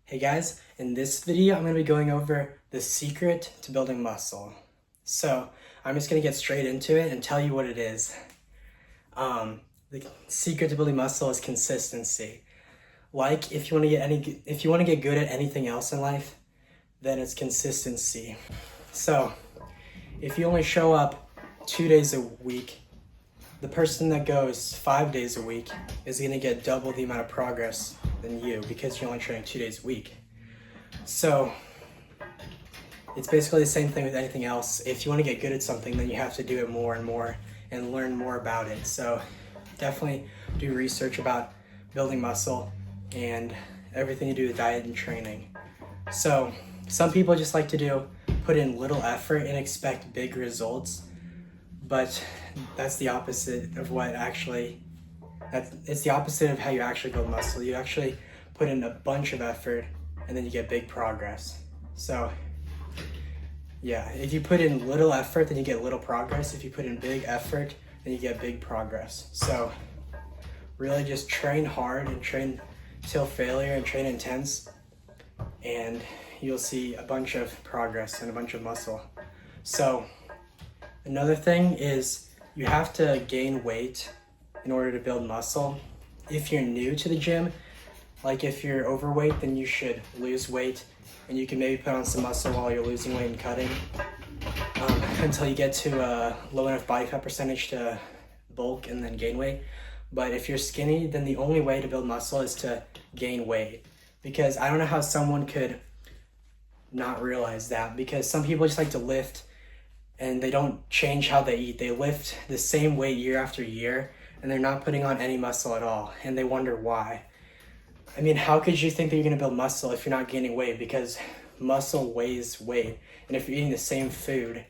Hey guys, in this video I'm going to be going over the secret to building muscle. So I'm just going to get straight into it and tell you what it is. The secret to building muscle is consistency. Like if you want to get good at anything else in life, then it's consistency. So if you only show up 2 days a week, the person that goes 5 days a week is going to get double the amount of progress than you because you're only training 2 days a week. So it's basically the same thing with anything else. If you want to get good at something, then you have to do it more and more and learn more about it. So definitely do research about building muscle and everything to do with diet and training. So some people just like to put in little effort and expect big results, but that's the opposite of it's the opposite of how you actually build muscle. You actually put in a bunch of effort and then you get big progress. So yeah, if you put in little effort, then you get little progress. If you put in big effort, then you get big progress. So really just train hard and train till failure and train intense, and you'll see a bunch of progress and a bunch of muscle. So another thing is you have to gain weight in order to build muscle. If you're new to the gym, like if you're overweight, then you should lose weight and you can maybe put on some muscle while you're losing weight and cutting until you get to a low enough body fat percentage to bulk and then gain weight. But if you're skinny, then the only way to build muscle is to gain weight, because I don't know how someone could not realize that, because some people just like to lift and they don't change how they eat. They lift the same weight year after year and they're not putting on any muscle at all, and they wonder why. I mean, how could you think that you're gonna build muscle if you're not gaining weight? Because muscle weighs weight, and if you're eating the same food,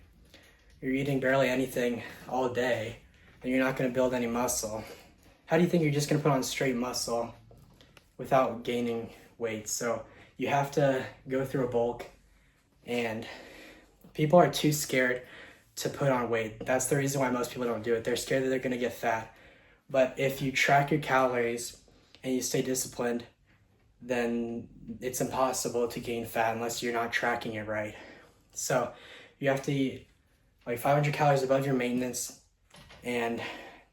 you're eating barely anything all day, and you're not gonna build any muscle. How do you think you're just gonna put on straight muscle without gaining weight? So you have to go through a bulk, and people are too scared to put on weight. That's the reason why most people don't do it. They're scared that they're gonna get fat. But if you track your calories and you stay disciplined, then it's impossible to gain fat unless you're not tracking it right. So you have to eat like 500 calories above your maintenance and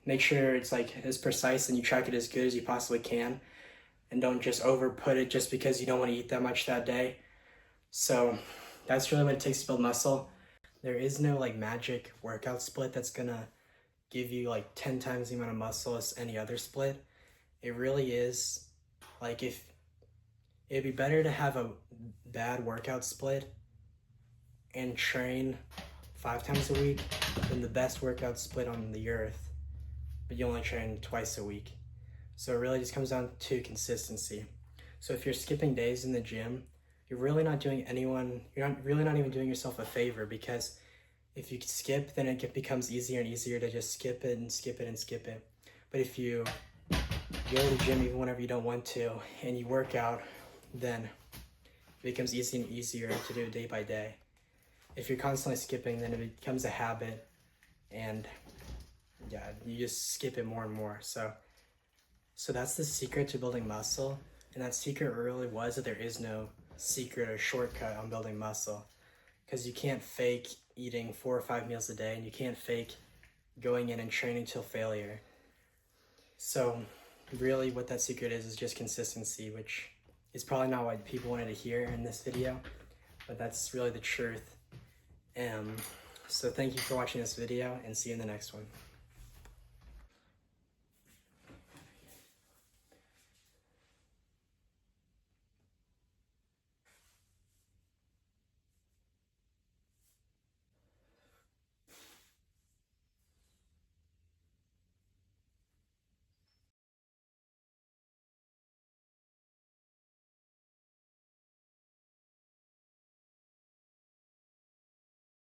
make sure it's like as precise and you track it as good as you possibly can, and don't just overput it just because you don't want to eat that much that day. So that's really what it takes to build muscle. There is no like magic workout split that's gonna give you like 10 times the amount of muscle as any other split. It really is like, if it'd be better to have a bad workout split and train 5 times a week than the best workout split on the earth, but you only train twice a week. So it really just comes down to consistency. So if you're skipping days in the gym, you're really not even doing yourself a favor, because if you skip, then it becomes easier and easier to just skip it and skip it and skip it. But if you go to the gym even whenever you don't want to and you work out, then it becomes easier and easier to do day by day. If you're constantly skipping, then it becomes a habit, and yeah, you just skip it more and more. So that's the secret to building muscle, and that secret really was that there is no secret or shortcut on building muscle, because you can't fake eating 4 or 5 meals a day, and you can't fake going in and training till failure. So really what that secret is just consistency, which is probably not what people wanted to hear in this video, but that's really the truth. So thank you for watching this video, and see you in the next one.